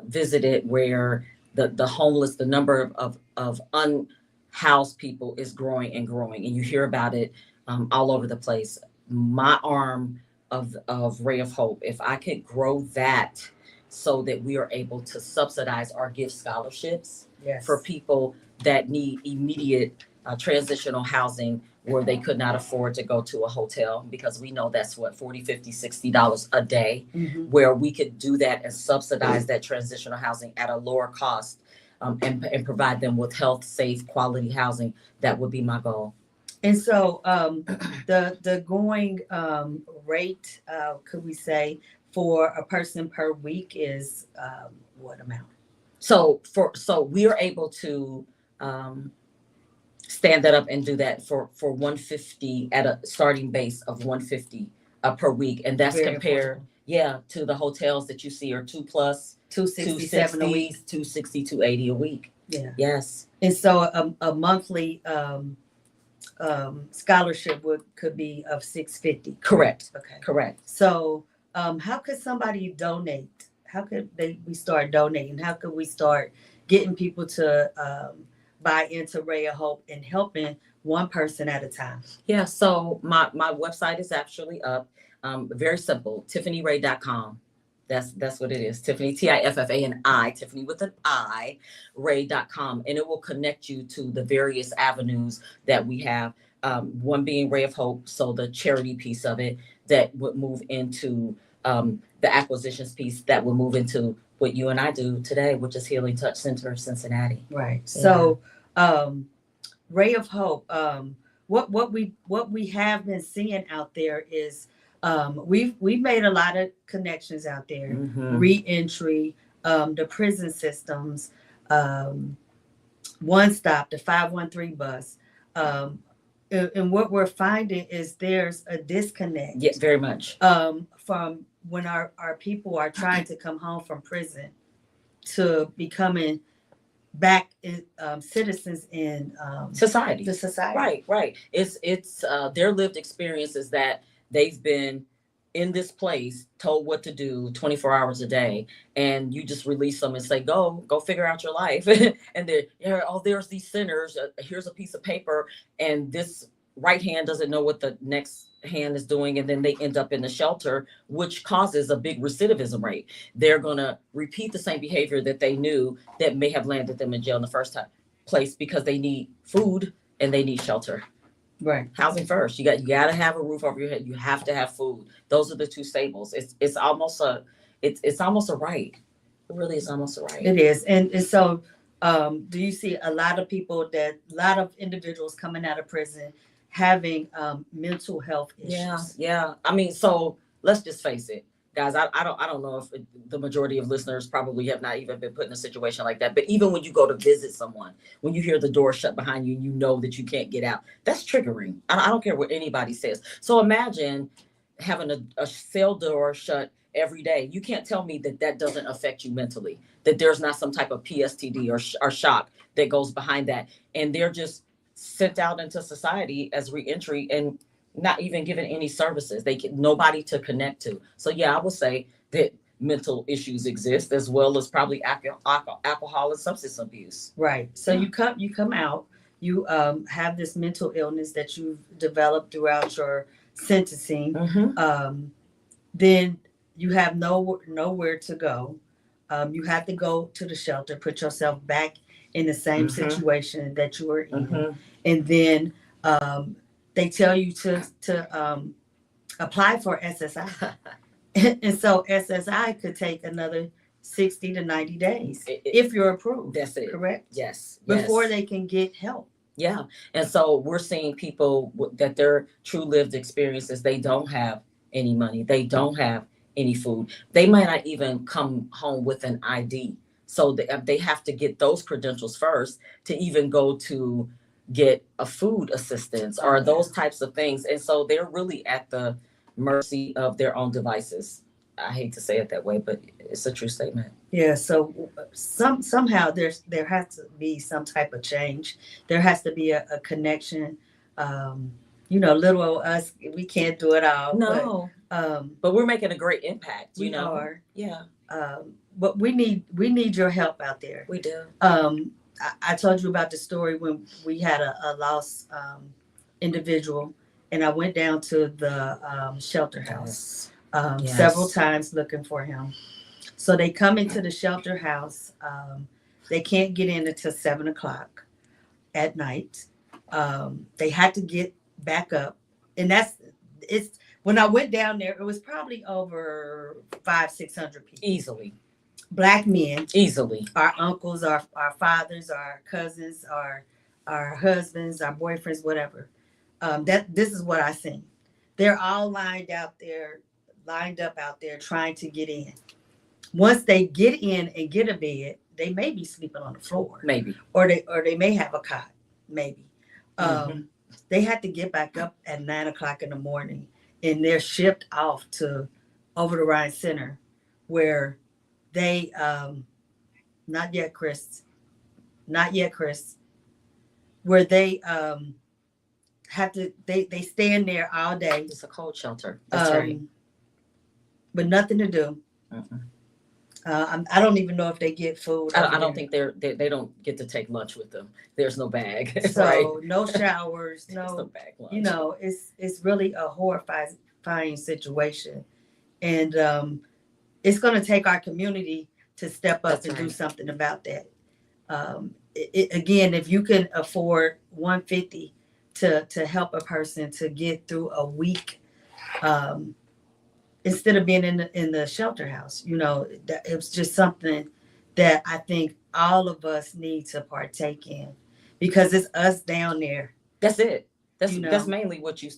visited where the homeless, the number of unhoused people is growing and growing. And you hear about it all over the place. My arm of Ray of Hope, if I could grow that so that we are able to subsidize or give scholarships for people that need immediate transitional housing where they could not afford to go to a hotel, because we know that's what, $40, $50, $60 a day, where we could do that and subsidize that transitional housing at a lower cost and provide them with health, safe, quality housing. That would be my goal. And so the going rate, could we say, for a person per week is what amount? So we are able to stand that up and do that for 150 at a starting base of 150 per week, and that's very compared to the hotels that you see are 2+, 267 a week, 260, 280 a week. Yeah. Yes. And so a monthly scholarship could be of $650. Correct. Okay. Correct. So how could somebody donate? How could we start donating? How could we start getting people to buy into Ray of Hope and helping one person at a time? Yeah. So my website is actually up. Very simple. TiffaniRay.com. That's what it is. Tiffani, Tiffani, Tiffani with an I, Ray.com. And it will connect you to the various avenues that we have. One being Ray of Hope, so the charity piece of it that would move into the acquisitions piece that would move into what you and I do today, which is Healing Touch Center of Cincinnati. Right. Yeah. So Ray of Hope, what we have been seeing out there is we've made a lot of connections out there. Re-entry, the prison systems, One Stop, the 513 bus. And what we're finding is there's a disconnect. Yeah, very much. From when our people are trying to come home from prison to becoming back citizens in society. The society. Right. It's their lived experiences that they've been in this place, told what to do 24 hours a day, and you just release them and say, go figure out your life. And there's these centers, here's a piece of paper, and this right hand doesn't know what the next hand is doing, and then they end up in the shelter, which causes a big recidivism rate. They're going to repeat the same behavior that they knew that may have landed them in jail in the first place, because they need food and they need shelter. Right. Housing first. You got to have a roof over your head. You have to have food. Those are the two staples. It's almost a right. It really is almost a right. It is. And so do you see a lot of individuals coming out of prison having mental health issues? Yeah. I mean, so let's just face it, guys. I don't know if the majority of listeners probably have not even been put in a situation like that. But even when you go to visit someone, when you hear the door shut behind you and you know that you can't get out, that's triggering. I don't care what anybody says. So imagine having a cell door shut every day. You can't tell me that doesn't affect you mentally, that there's not some type of PSTD or shock that goes behind that. And they're just sent out into society as reentry and not even given any services. They get nobody to connect to. So yeah, I would say that mental issues exist, as well as probably alcohol and substance abuse. Right. So you come out, you have this mental illness that you've developed throughout your sentencing. Mm-hmm. Then you have nowhere to go. You have to go to the shelter, put yourself back in the same Mm-hmm. situation that you were in. Mm-hmm. And then they tell you to apply for SSI. And so SSI could take another 60 to 90 days if you're approved. That's it. Correct? Yes. Before they can get help. Yeah. And so we're seeing people that their true lived experiences, they don't have any money. They don't have any food. They might not even come home with an ID. So they have to get those credentials first to even go to get a food assistance or those types of things. And so they're really at the mercy of their own devices. I hate to say it that way, but it's a true statement. Yeah, so somehow there has to be some type of change. There has to be a connection. Little old us, we can't do it all. No, but we're making a great impact. We are. Yeah. But we need your help out there. We do. I told you about the story when we had a lost individual, and I went down to the shelter house several times looking for him. So they come into the shelter house. They can't get in until 7:00 at night. They had to get back up, and it's when I went down there, it was probably over 500-600 people. Easily. Black men. Easily. Our uncles, our fathers, our cousins, our husbands, our boyfriends, whatever. This is what I seen. They're all lined up out there trying to get in. Once they get in and get a bed, they may be sleeping on the floor. Maybe. Or they may have a cot. Maybe. They had to get back up at 9:00 in the morning, and they're shipped off to Over the Rhine Center, where they not yet, Chris, where they have to they stand there all day. It's a cold shelter. That's right. With nothing to do. I don't even know if they get food. I don't think they don't get to take lunch with them. There's no bag. So right? No showers, no bag lunch. It's really a horrifying situation, and it's going to take our community to step up and do something about that. Again, if you can afford $150 to help a person to get through a week, instead of being in the shelter house, it was just something that I think all of us need to partake in, because it's us down there. That's it. That's mainly what you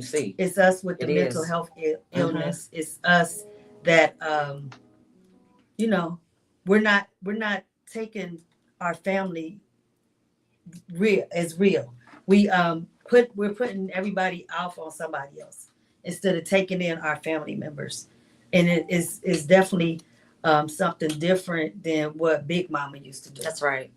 see. It's us with the mental health illness. It's us that we're not taking our family real. We're putting everybody off on somebody else instead of taking in our family members. And it is definitely something different than what Big Mama used to do. That's right.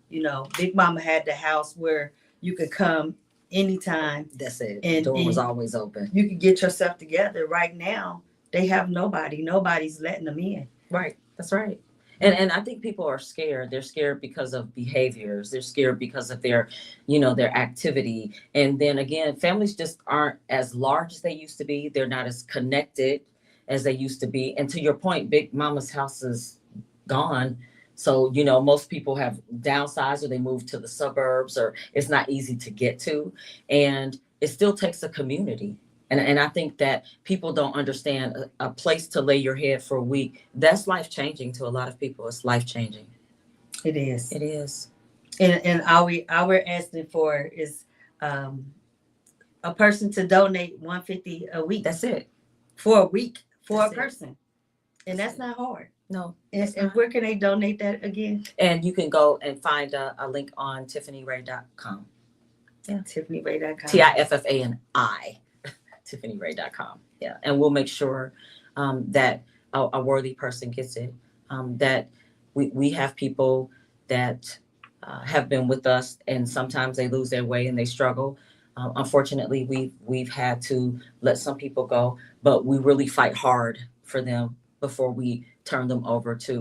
Big Mama had the house where you could come anytime. That's it. And the door was always open. You could get yourself together. Right now, they have nobody. Nobody's letting them in. Right. That's right. And I think people are scared. They're scared because of behaviors. They're scared because of their, you know, their activity. And then again, families just aren't as large as they used to be. They're not as connected as they used to be. And to your point, Big Mama's house is gone. So, you know, most people have downsized or they moved to the suburbs or it's not easy to get to. And it still takes a community. And I think that people don't understand a place to lay your head for a week. That's life changing to a lot of people. It's life changing. It is. It is. And all we're asking for is a person to donate $150 a week. That's it. For a week for That's a it. person. And that's not hard. No. And where can they donate that again? And you can go and find a link on TiffaniRay.com. Yeah. TiffaniRay.com. TIFFANI. TiffaniRay.com. Yeah. And we'll make sure that a worthy person gets it. That we have people that have been with us and sometimes they lose their way and they struggle. Unfortunately, we've had to let some people go, but we really fight hard for them before we turn them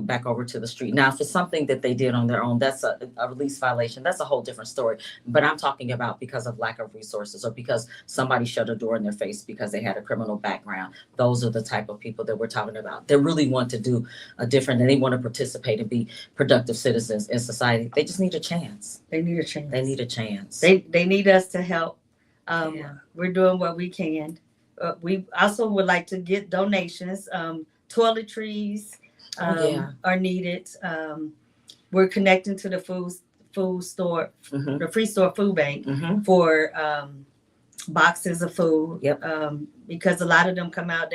back over to the street. Now, if it's something that they did on their own, that's a release violation. That's a whole different story. But I'm talking about because of lack of resources or because somebody shut a door in their face because they had a criminal background. Those are the type of people that we're talking about. They really want to do a different, and they want to participate and be productive citizens in society. They just need a chance. They need a chance. They need a chance. They need us to help. Yeah. We're doing what we can. We also would like to get donations. Toiletries are needed. We're connecting to the food store, the free store food bank for boxes of food. Yep. Because a lot of them come out,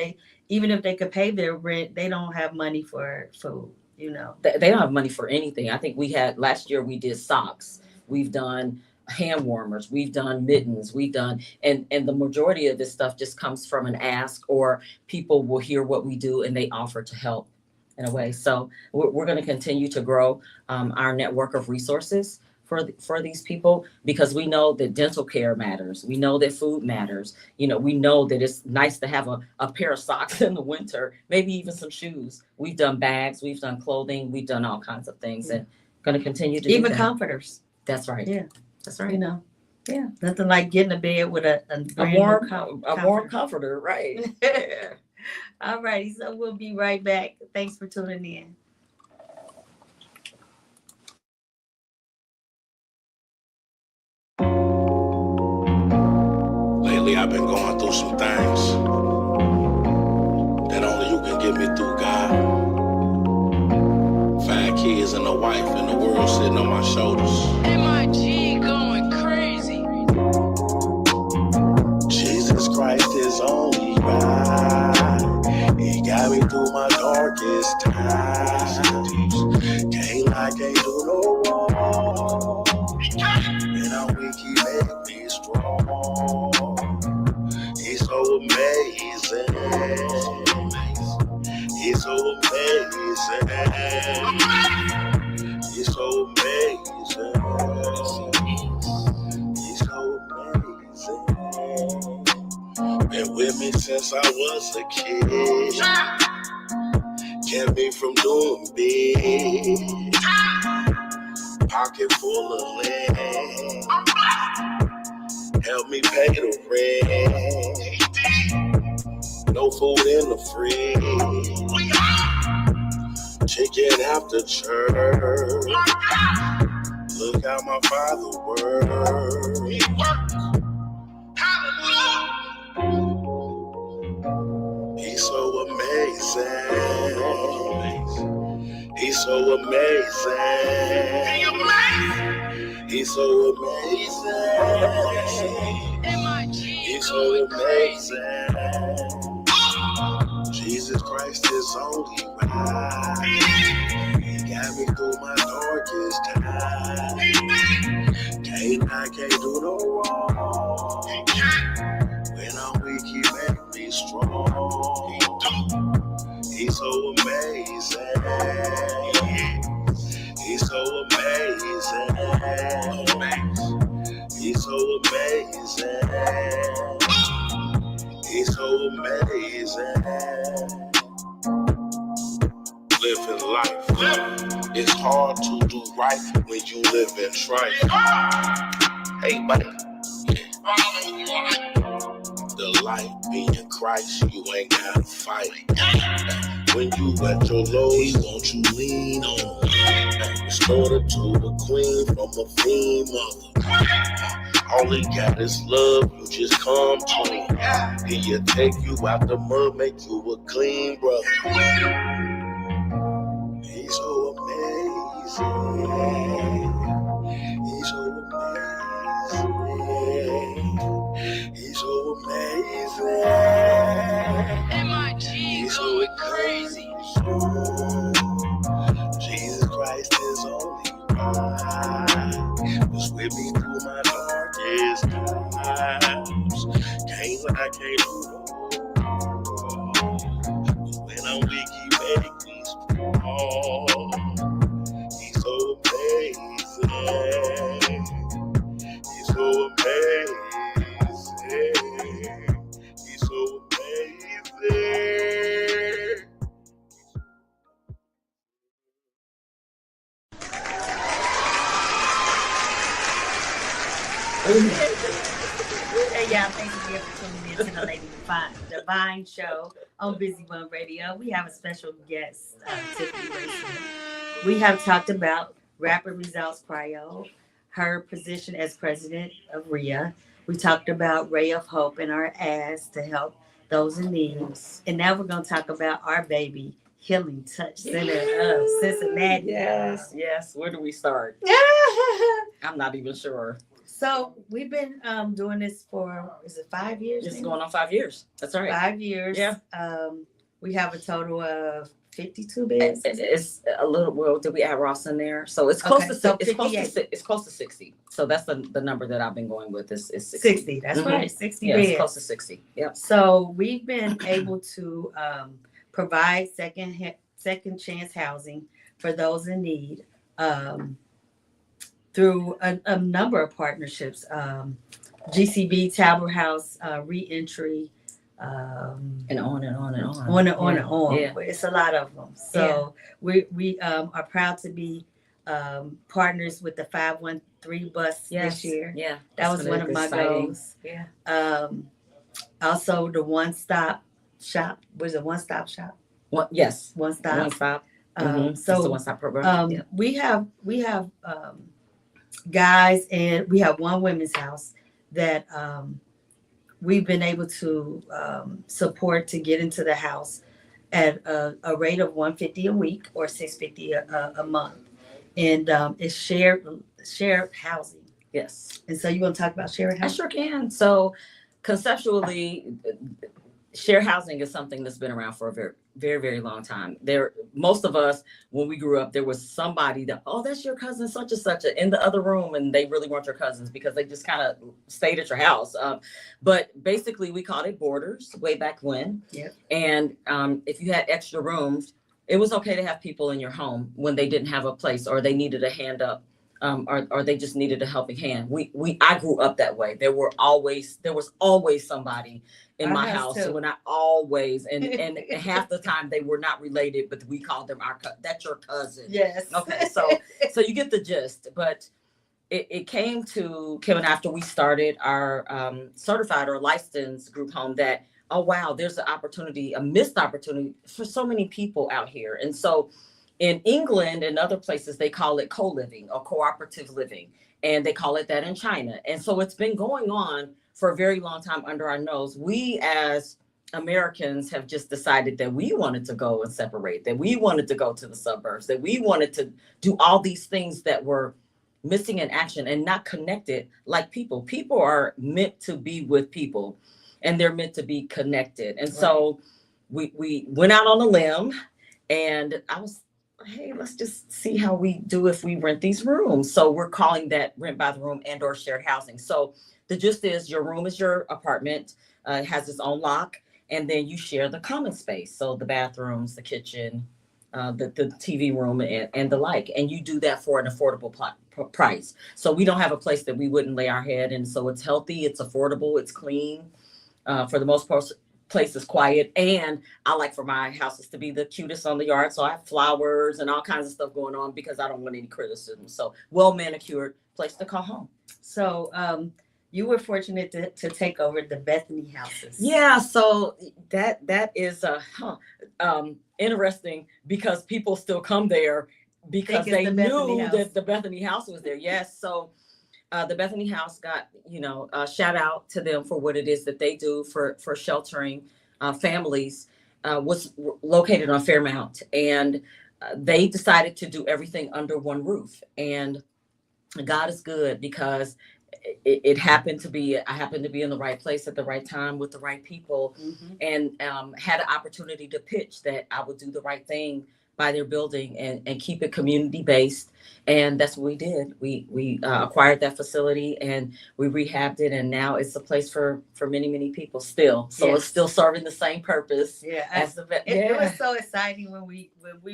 even if they could pay their rent, they don't have money for food, you know. They don't have money for anything. I think last year we did socks. We've done hand warmers, we've done mittens, and the majority of this stuff just comes from an ask, or people will hear what we do and they offer to help in a way. So we're going to continue to grow our network of resources for these people, because we know that dental care matters. We know that food matters. You know, we know that it's nice to have a pair of socks in the winter, maybe even some shoes. We've done bags, we've done clothing, we've done all kinds of things, and going to continue to do even that. Comforters. That's right. Yeah. That's right. You know, yeah, nothing like getting a bed with a warm comforter, right? All righty, so we'll be right back. Thanks for tuning in. Lately, I've been going through some things that only you can get me through, God. 5 kids and a wife and the world sitting on my shoulders. MIG going crazy. Jesus Christ is only right. He got me through my darkest times. Can't lie, can't do no wrong. And I'm weak, he make me strong. He's so amazing. He's so amazing. He's so amazing. He's so amazing. Been with me since I was a kid. Kept me from doing big. Pocket full of land. Help me pay the rent. No food in the fridge. Chicken after church. Look how my father works. He's so amazing. He's so amazing. He's so amazing. He's so amazing. Jesus Christ is only right. He got me through my darkest time. I can't do no wrong. When I'm weak, he make me strong. He's so amazing. He's so amazing. He's so amazing. He's so amazing. living life. It's hard to do right when you live in strife. Hey, buddy. The life be in Christ, you ain't gotta fight. When you at your lows, won't you lean on him? Restored her to the queen from a fiend mother. All he got is love, you just come to him. He'll take you out the mud, make you a clean brother. He's so amazing. He's so amazing. He's so amazing. He's so crazy. Jesus Christ is only right. Was with me through my darkest times. Can't lie, can't do no wrong. When I'm weak, he make me strong. He's so amazing. He's so amazing. He's so amazing. Hey y'all, thank you for tuning in to the Lady Devine Show on Busy One Radio. We have a special guest, Tiffani Ray-Smith. We have talked about Rapid Results Cryo, her position as president of RIA. We talked about Ray of Hope and our ads to help those in need. And now we're going to talk about our baby, Healing Touch Center of Cincinnati. Yes. Where do we start? I'm not even sure. So we've been doing this for, is it 5 years? It's going on 5 years. That's right. 5 years. Yeah. We have a total of 52 beds. It's a little. Well, did we add Ross in there? So it's close to so it's close to 60. So that's the number that I've been going with is 60. 60. That's right. 60 yeah, beds. It's close to 60. Yep. So we've been able to provide second chance housing for those in need through a number of partnerships. GCB, Talbot House, Reentry. And on and on and on. On and on and on. Yeah. It's a lot of them. So we are proud to be partners with the 513 bus this year. Yeah. That was one of my goals. Yeah. Also the one-stop shop. Was it one-stop shop? Yes. One stop. One stop. So That's the one stop program. we have guys, and we have one women's house that we've been able to support to get into the house at a rate of $150 a week or $650 a month, and it's shared housing. Yes. And so you want to talk about shared I housing? sure can. So conceptually, shared housing is something that's been around for a very, very, very long time. Most of us, when we grew up, there was somebody that, oh, that's your cousin, such and such, in the other room, and they really weren't your cousins because they just kind of stayed at your house. But basically, we called it boarders way back when. Yep. And if you had extra rooms, it was okay to have people in your home when they didn't have a place or they needed a hand up. Or they just needed a helping hand. I grew up that way. There was always somebody in my house. Too. When I always and half the time they were not related, but we called them that's your cousin. Yes. Okay, so you get the gist. But it came to Kevin after we started our certified or licensed group home that, oh wow, there's an opportunity, a missed opportunity for so many people out here. And so in England and other places, they call it co-living or cooperative living, and they call it that in China. And so it's been going on for a very long time under our nose. We as Americans have just decided that we wanted to go and separate, that we wanted to go to the suburbs, that we wanted to do all these things that were missing in action and not connected like people. People are meant to be with people, and they're meant to be connected. And so we went out on a limb, and I was, hey, let's just see how we do if we rent these rooms. So we're calling that rent by the room and or shared housing. So the gist is your room is your apartment. It has its own lock, and then you share the common space. So the bathrooms, the kitchen, the TV room and the like. And you do that for an affordable price. So we don't have a place that we wouldn't lay our head. And so it's healthy, it's affordable, it's clean. For the most place is quiet, and I like for my houses to be the cutest on the yard. So I have flowers and all kinds of stuff going on because I don't want any criticism. So well manicured place to call home. So you were fortunate to take over the Bethany houses. Yeah, so that is interesting because people still come there because they knew that the Bethany house was there. Yes, so the Bethany house got, shout out to them for what it is that they do for sheltering families. Was located on Fairmount, and they decided to do everything under one roof. And God is good because it happened to be, I happened to be in the right place at the right time with the right people, and had an opportunity to pitch that I would do the right thing by their building and keep it community based. And that's what we did. We acquired that facility and we rehabbed it, and now it's a place for many, many people still. So it's still serving the same purpose. Yeah, as it was so exciting when we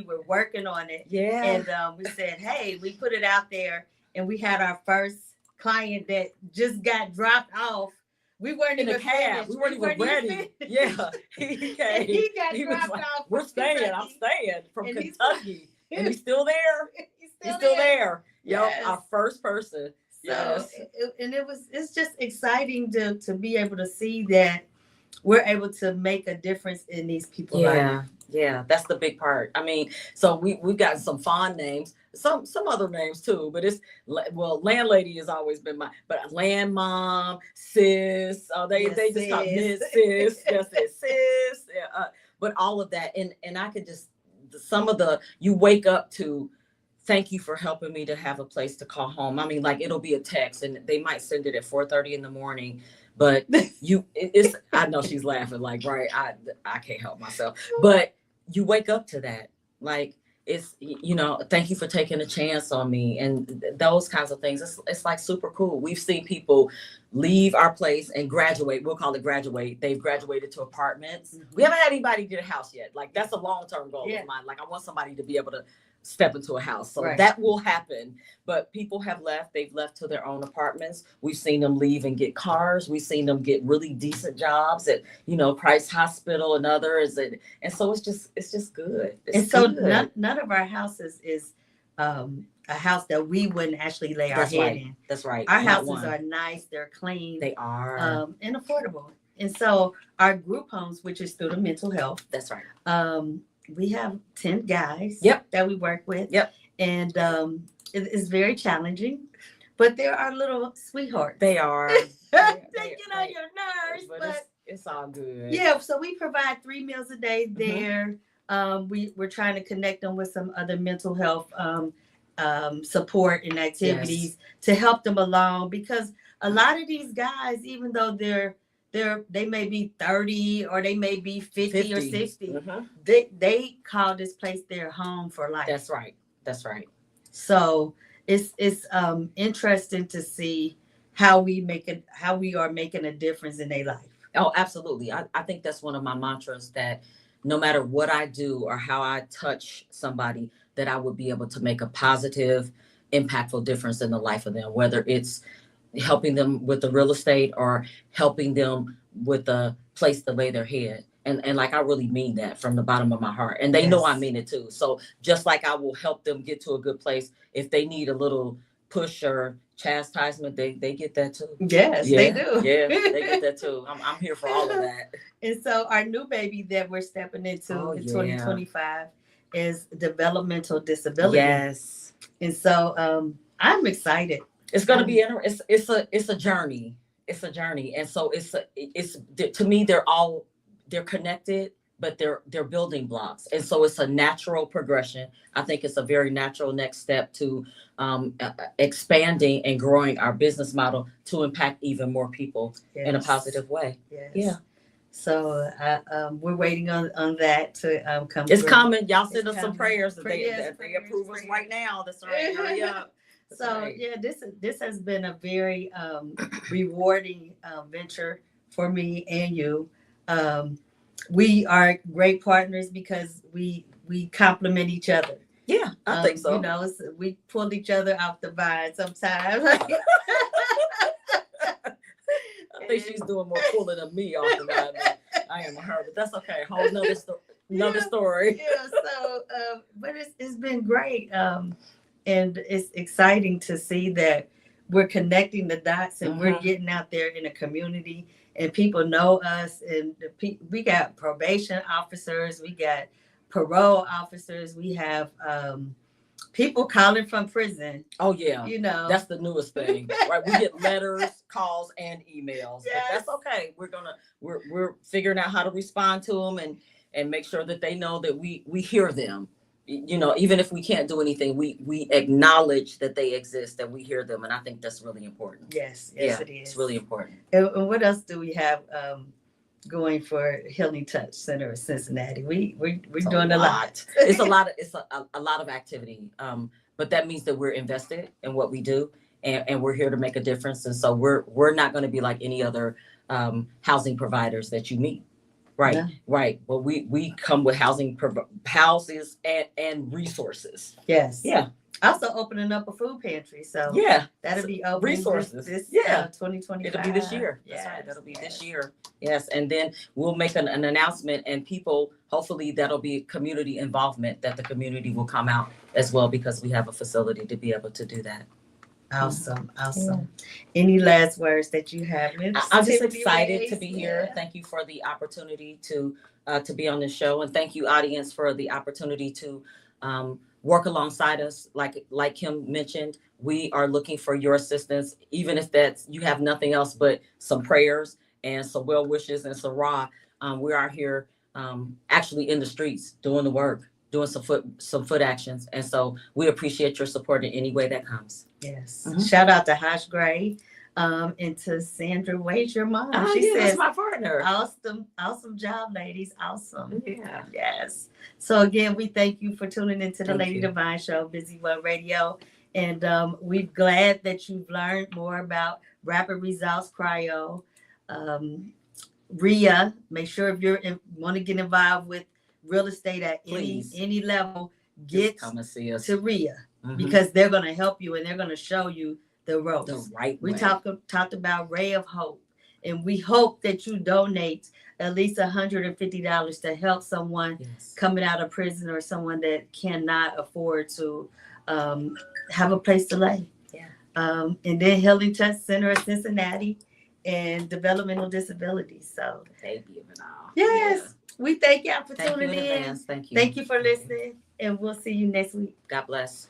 were working on it. Yeah, and we said, hey, we put it out there, and we had our first client that just got dropped off. We weren't in even a cab. We weren't even ready. Yeah, he got dropped off. We're staying. Kentucky. I'm staying from And Kentucky, and he's still there. He's still there. Yes. Yep, our first person. So, it's just exciting to be able to see that we're able to make a difference in these people's lives. Yeah, that's the big part. I mean, so we've gotten some fond names, some other names too, but it's, well, landlady has always been but land mom, sis, they just call Miss Sis, just sis, but all of that, and I could just, some of the, you wake up to, thank you for helping me to have a place to call home. I mean, like, it'll be a text and they might send it at 4:30 in the morning, but it's, I know she's laughing, like, right, I can't help myself, but you wake up to that, like, it's, thank you for taking a chance on me, and those kinds of things. It's like super cool. We've seen people leave our place and graduate. We'll call it graduate. They've graduated to apartments. We haven't had anybody get a house yet. Like, that's a long-term goal of mine. Like, I want somebody to be able to step into a house. So that will happen. But people have left. They've left to their own apartments. We've seen them leave and get cars. We've seen them get really decent jobs at, Price Hospital and others. And so it's just good. It's and so good. None of our houses is a house that we wouldn't actually lay our head in. That's right. Our houses are nice. They're clean. They are. And affordable. And so our group homes, which is through the mental health. That's right. We have 10 guys that we work with. And it's very challenging, but they're our little sweethearts. They are. They get on your nerves, but it's all good. Yeah, so we provide 3 meals a day there. We're trying to connect them with some other mental health support and activities to help them along, because a lot of these guys, even though they may be 30 or they may be 50 or 60. They call this place their home for life. That's right. So it's interesting to see how we are making a difference in their life. Oh, absolutely. I think that's one of my mantras, that no matter what I do or how I touch somebody, that I would be able to make a positive, impactful difference in the life of them, whether it's helping them with the real estate or helping them with a place to lay their head. And like, I really mean that from the bottom of my heart. And they know I mean it too. So just like I will help them get to a good place, if they need a little push or chastisement, they get that too. Yes, they do. Yeah, they get that too. I'm here for all of that. And so our new baby that we're stepping into in 2025 is developmental disability. Yes. And so I'm excited. It's going to be interesting. It's a journey. It's a journey. And so it's to me, they're connected, but they're building blocks. And so it's a natural progression. I think it's a very natural next step to expanding and growing our business model to impact even more people in a positive way. Yes. Yeah. So we're waiting on that to come. It's through. coming. Y'all send us some prayers that they approve us right now. That's right. Hurry up. So this has been a very rewarding venture for me and you. We are great partners because we complement each other. Yeah, I think so. We pulled each other off the vine sometimes. I think she's doing more pulling of me off the vine. I am a hermit. That's okay. Whole another story. Yeah. So, but it's been great. And it's exciting to see that we're connecting the dots and we're getting out there in the community and people know us. And we got probation officers, we got parole officers, we have people calling from prison. Oh yeah, that's the newest thing, right? We get letters, calls, and emails. Yes. But that's okay. We're figuring out how to respond to them and make sure that they know that we hear them. Even if we can't do anything, we acknowledge that they exist, that we hear them, and I think that's really important. Yes, it is. It's really important. And what else do we have going for Healing Touch Center of Cincinnati? We're doing a lot. It's a lot of activity. But that means that we're invested in what we do, and we're here to make a difference. And so we're not going to be like any other housing providers that you meet. Right, yeah. Right. Well, we come with houses and resources. Yes. Yeah. Also opening up a food pantry. So that'll be open. Resources. This 2025. It'll be this year. Yes. That's right. That'll be this year. Yes. And then we'll make an announcement, and people, hopefully that'll be community involvement, that the community will come out as well, because we have a facility to be able to do that. Awesome. Yeah. Any last words that you have? I'm just excited to be here. Thank you for the opportunity to be on this show, and thank you, audience, for the opportunity to work alongside us. Like Kim mentioned, we are looking for your assistance, even if you have nothing else but some prayers and some well wishes and some we are here actually in the streets doing the work, doing some foot actions, and so we appreciate your support in any way that comes. Yes. Shout out to Hush Gray and to Sandra Wade, your mom. She says, that's my partner. Awesome job, ladies. Awesome. Yeah. Yes. So again, we thank you for tuning into the Lady Devine Show, Busy One Radio. And we're glad that you've learned more about Rapid Results Cryo. RIA, make sure if you want to get involved with real estate at any level, get come and see us to RIA, because they're going to help you and they're going to show you the ropes. The right we way. talked about Ray of Hope, and we hope that you donate at least $150 to help someone coming out of prison, or someone that cannot afford to have a place to lay. Yeah. And then Healing Touch Center of Cincinnati and Developmental Disabilities. So baby of it all. Yes. We thank y'all for tuning in. Thank you. Thank you for listening, and we'll see you next week. God bless.